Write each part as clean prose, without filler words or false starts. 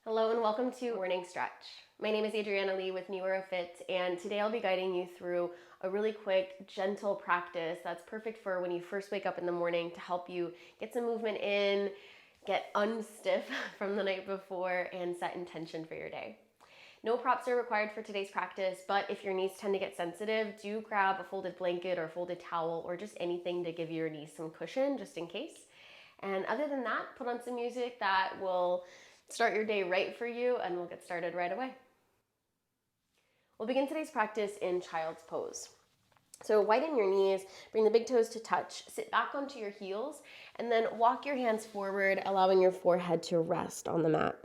Hello and welcome to Morning Stretch. My name is Adriana with NeoraFit, and today I'll be guiding you through a really quick, gentle practice that's perfect for when you first wake up in the morning to help you get some movement in, get unstiff from the night before, and set intention for your day. No props are required for today's practice, but if your knees tend to get sensitive, do grab a folded blanket or folded towel or just anything to give your knees some cushion just in case. And other than that, put on some music that will start your day right for you, and we'll get started right away. We'll begin today's practice in child's pose. So widen your knees, bring the big toes to touch, sit back onto your heels, and then walk your hands forward, allowing your forehead to rest on the mat.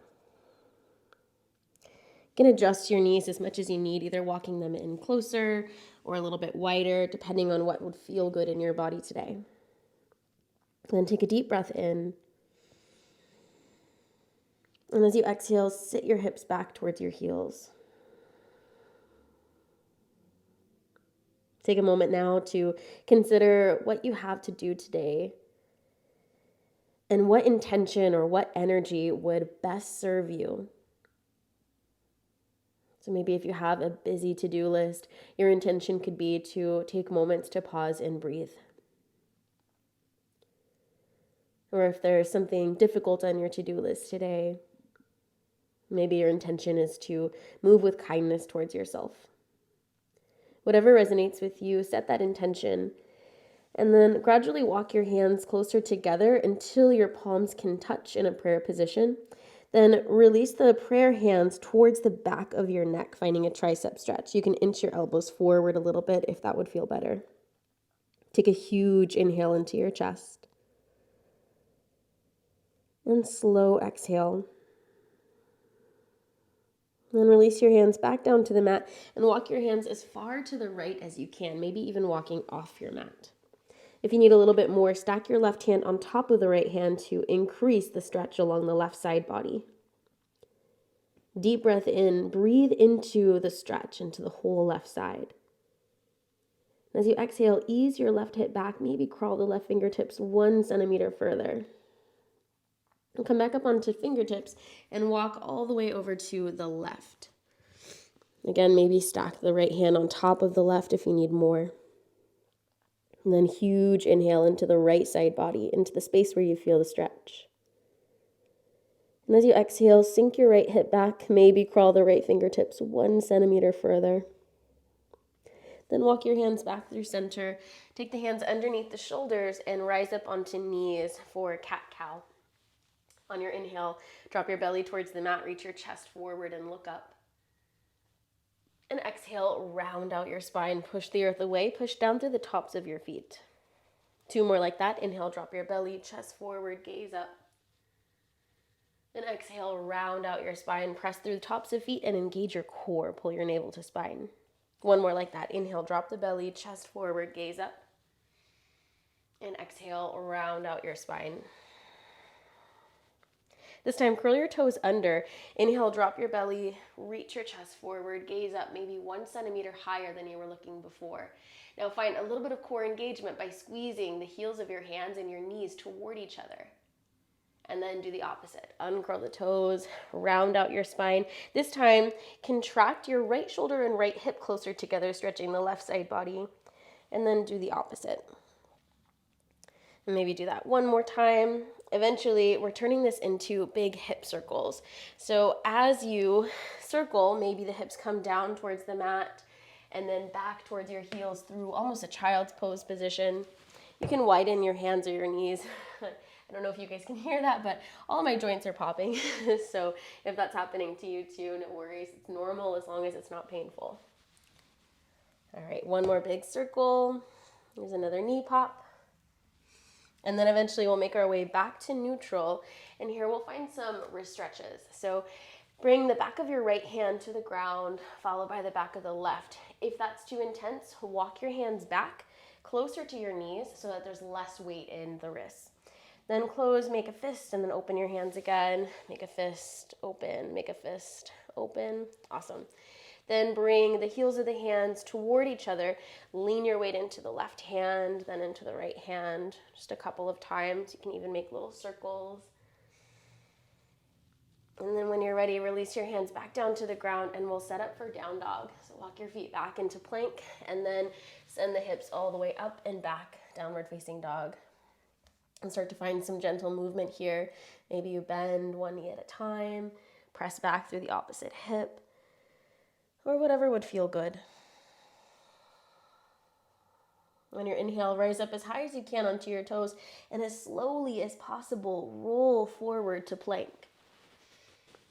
You can adjust your knees as much as you need, either walking them in closer or a little bit wider, depending on what would feel good in your body today. Then take a deep breath in. And as you exhale, sit your hips back towards your heels. Take a moment now to consider what you have to do today and what intention or what energy would best serve you. So maybe if you have a busy to-do list, your intention could be to take moments to pause and breathe. Or if there's something difficult on your to-do list today, maybe your intention is to move with kindness towards yourself. Whatever resonates with you, set that intention, and then gradually walk your hands closer together until your palms can touch in a prayer position. Then release the prayer hands towards the back of your neck, finding a tricep stretch. You can inch your elbows forward a little bit if that would feel better. Take a huge inhale into your chest. And slow exhale. Then release your hands back down to the mat and walk your hands as far to the right as you can, maybe even walking off your mat. If you need a little bit more, stack your left hand on top of the right hand to increase the stretch along the left side body. Deep breath in, breathe into the stretch, into the whole left side. As you exhale, ease your left hip back, maybe crawl the left fingertips 1 centimeter further. And come back up onto fingertips and walk all the way over to the left. Again, maybe stack the right hand on top of the left if you need more. And then huge inhale into the right side body, into the space where you feel the stretch. And as you exhale, sink your right hip back, maybe crawl the right fingertips 1 centimeter further. Then walk your hands back through center. Take the hands underneath the shoulders and rise up onto knees for cat-cow. On your inhale, drop your belly towards the mat, reach your chest forward and look up. And exhale, round out your spine, push the earth away, push down through the tops of your feet. 2 more like that. Inhale, drop your belly, chest forward, gaze up. Then exhale, round out your spine, press through the tops of feet and engage your core, pull your navel to spine. 1 more like that. Inhale, drop the belly, chest forward, gaze up. And exhale, round out your spine. This time, curl your toes under. Inhale, drop your belly, reach your chest forward, gaze up, maybe 1 centimeter higher than you were looking before. Now find a little bit of core engagement by squeezing the heels of your hands and your knees toward each other. And then do the opposite. Uncurl the toes, round out your spine. This time, contract your right shoulder and right hip closer together, stretching the left side body. And then do the opposite. And maybe do that 1 more time. Eventually, we're turning this into big hip circles. So as you circle, maybe the hips come down towards the mat and then back towards your heels through almost a child's pose position. You can widen your hands or your knees. I don't know if you guys can hear that, but all my joints are popping. So if that's happening to you too, no worries. It's normal as long as it's not painful. All right, 1 more big circle. Here's another knee pop. And then eventually we'll make our way back to neutral. And here we'll find some wrist stretches. So bring the back of your right hand to the ground, followed by the back of the left. If that's too intense, walk your hands back closer to your knees so that there's less weight in the wrists. Then close, make a fist, and then open your hands again. Make a fist, open, make a fist, open. Awesome. Then bring the heels of the hands toward each other. Lean your weight into the left hand, then into the right hand, just a couple of times. You can even make little circles. And then when you're ready, release your hands back down to the ground and we'll set up for down dog. So walk your feet back into plank and then send the hips all the way up and back, downward facing dog. And start to find some gentle movement here. Maybe you bend one knee at a time, press back through the opposite hip, or whatever would feel good. On your inhale, rise up as high as you can onto your toes and as slowly as possible, roll forward to plank.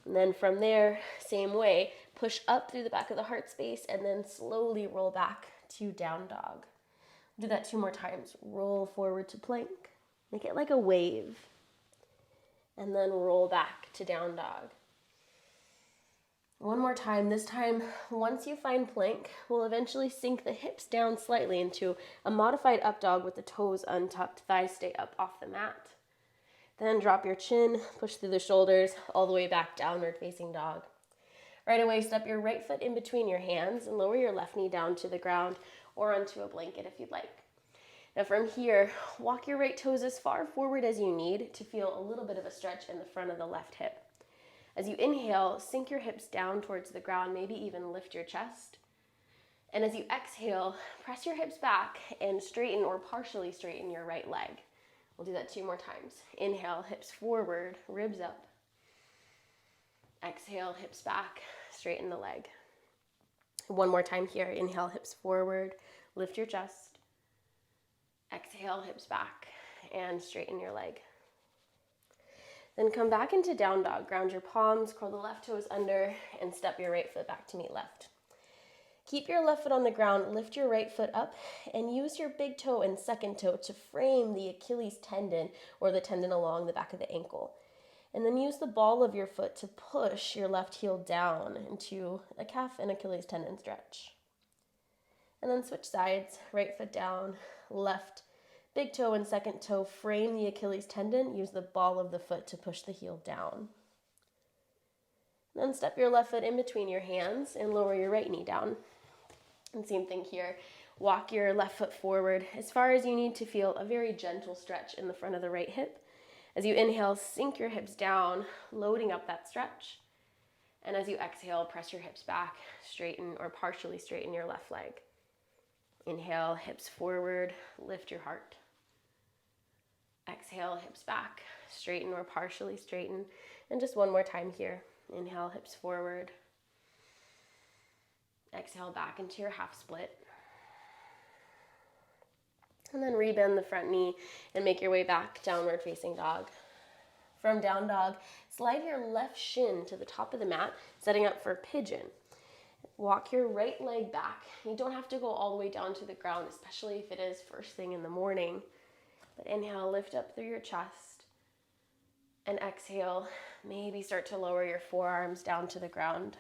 And then from there, same way, push up through the back of the heart space and then slowly roll back to down dog. Do that 2 more times. Roll forward to plank. Make it like a wave. And then roll back to down dog. One more time. This time, once you find plank, we'll eventually sink the hips down slightly into a modified up dog with the toes untucked, thighs stay up off the mat. Then drop your chin, push through the shoulders, all the way back, downward facing dog. Right away, step your right foot in between your hands and lower your left knee down to the ground or onto a blanket if you'd like. Now from here, walk your right toes as far forward as you need to feel a little bit of a stretch in the front of the left hip. As you inhale, sink your hips down towards the ground, maybe even lift your chest. And as you exhale, press your hips back and straighten or partially straighten your right leg. We'll do that 2 more times. Inhale, hips forward, ribs up. Exhale, hips back, straighten the leg. One more time here. Inhale, hips forward, lift your chest. Exhale, hips back, and straighten your leg. Then come back into down dog. Ground your palms, curl the left toes under, and step your right foot back to meet left. Keep your left foot on the ground, lift your right foot up, and use your big toe and second toe to frame the Achilles tendon or the tendon along the back of the ankle. And then use the ball of your foot to push your left heel down into a calf and Achilles tendon stretch. And then switch sides, right foot down, left big toe and second toe frame the Achilles tendon. Use the ball of the foot to push the heel down. Then step your left foot in between your hands and lower your right knee down. And same thing here. Walk your left foot forward as far as you need to feel a very gentle stretch in the front of the right hip. As you inhale, sink your hips down, loading up that stretch. And as you exhale, press your hips back, straighten or partially straighten your left leg. Inhale, hips forward, lift your heart. Exhale, hips back, straighten or partially straighten. And just one more time here. Inhale, hips forward. Exhale, back into your half split. And then rebend the front knee and make your way back, downward facing dog. From down dog, slide your left shin to the top of the mat, setting up for pigeon. Walk your right leg back. You don't have to go all the way down to the ground, especially if it is first thing in the morning. But inhale, lift up through your chest. And exhale, maybe start to lower your forearms down to the ground.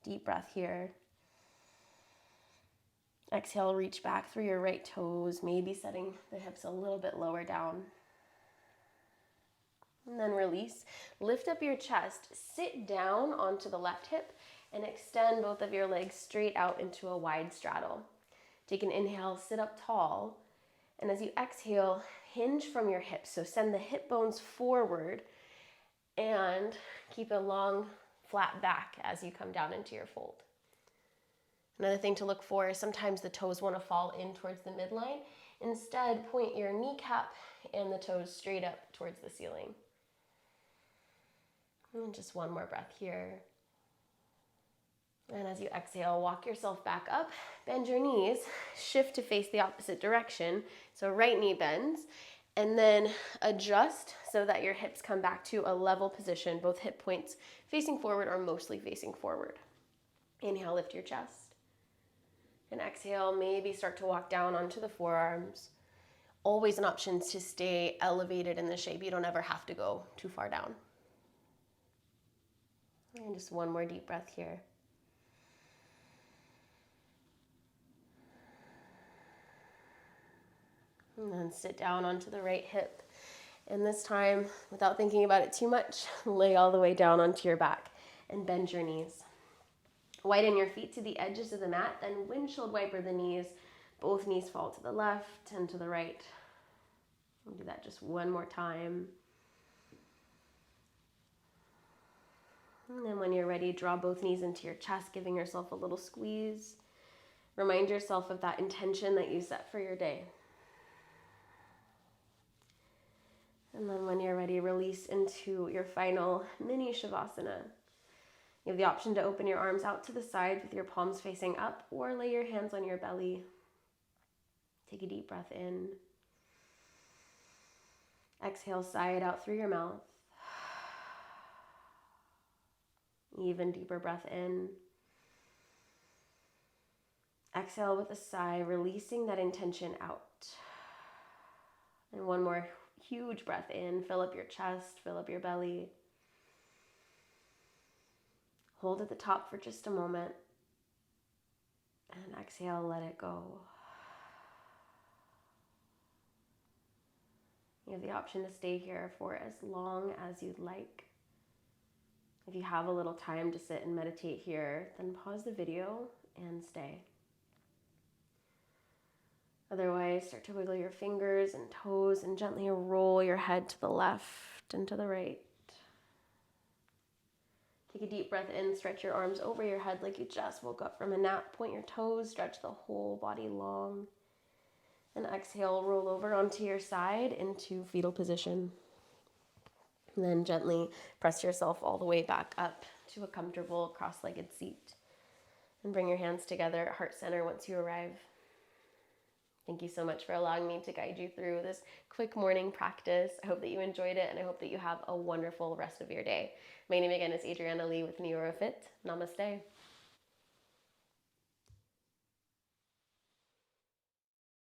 Deep breath here. Exhale, reach back through your right toes, maybe setting the hips a little bit lower down. And then release. Lift up your chest, sit down onto the left hip, and extend both of your legs straight out into a wide straddle. Take an inhale, sit up tall. And as you exhale, hinge from your hips. So send the hip bones forward and keep a long, flat back as you come down into your fold. Another thing to look for is sometimes the toes want to fall in towards the midline. Instead, point your kneecap and the toes straight up towards the ceiling. And just one more breath here. And as you exhale, walk yourself back up, bend your knees, shift to face the opposite direction. So right knee bends, and then adjust so that your hips come back to a level position, both hip points facing forward or mostly facing forward. Inhale, lift your chest. And exhale, maybe start to walk down onto the forearms. Always an option to stay elevated in the shape. You don't ever have to go too far down. And just one more deep breath here. And then sit down onto the right hip. And this time, without thinking about it too much, lay all the way down onto your back and bend your knees. Widen your feet to the edges of the mat, then windshield wiper the knees. Both knees fall to the left and to the right. We'll do that just one more time. And then when you're ready, draw both knees into your chest, giving yourself a little squeeze. Remind yourself of that intention that you set for your day. And then when you're ready, release into your final mini Shavasana. You have the option to open your arms out to the side with your palms facing up, or lay your hands on your belly. Take a deep breath in. Exhale, sigh it out through your mouth. Even deeper breath in. Exhale with a sigh, releasing that intention out. And one more huge breath in. Fill up your chest, fill up your belly. Hold at the top for just a moment. And exhale, let it go. You have the option to stay here for as long as you'd like. If you have a little time to sit and meditate here, then pause the video and stay. Otherwise, start to wiggle your fingers and toes and gently roll your head to the left and to the right. Take a deep breath in, stretch your arms over your head like you just woke up from a nap. Point your toes, stretch the whole body long. And exhale, roll over onto your side into fetal position. And then gently press yourself all the way back up to a comfortable cross-legged seat. And bring your hands together at heart center once you arrive. Thank you so much for allowing me to guide you through this quick morning practice. I hope that you enjoyed it, and I hope that you have a wonderful rest of your day. My name again is Adriana Lee with NeoraFit. Namaste.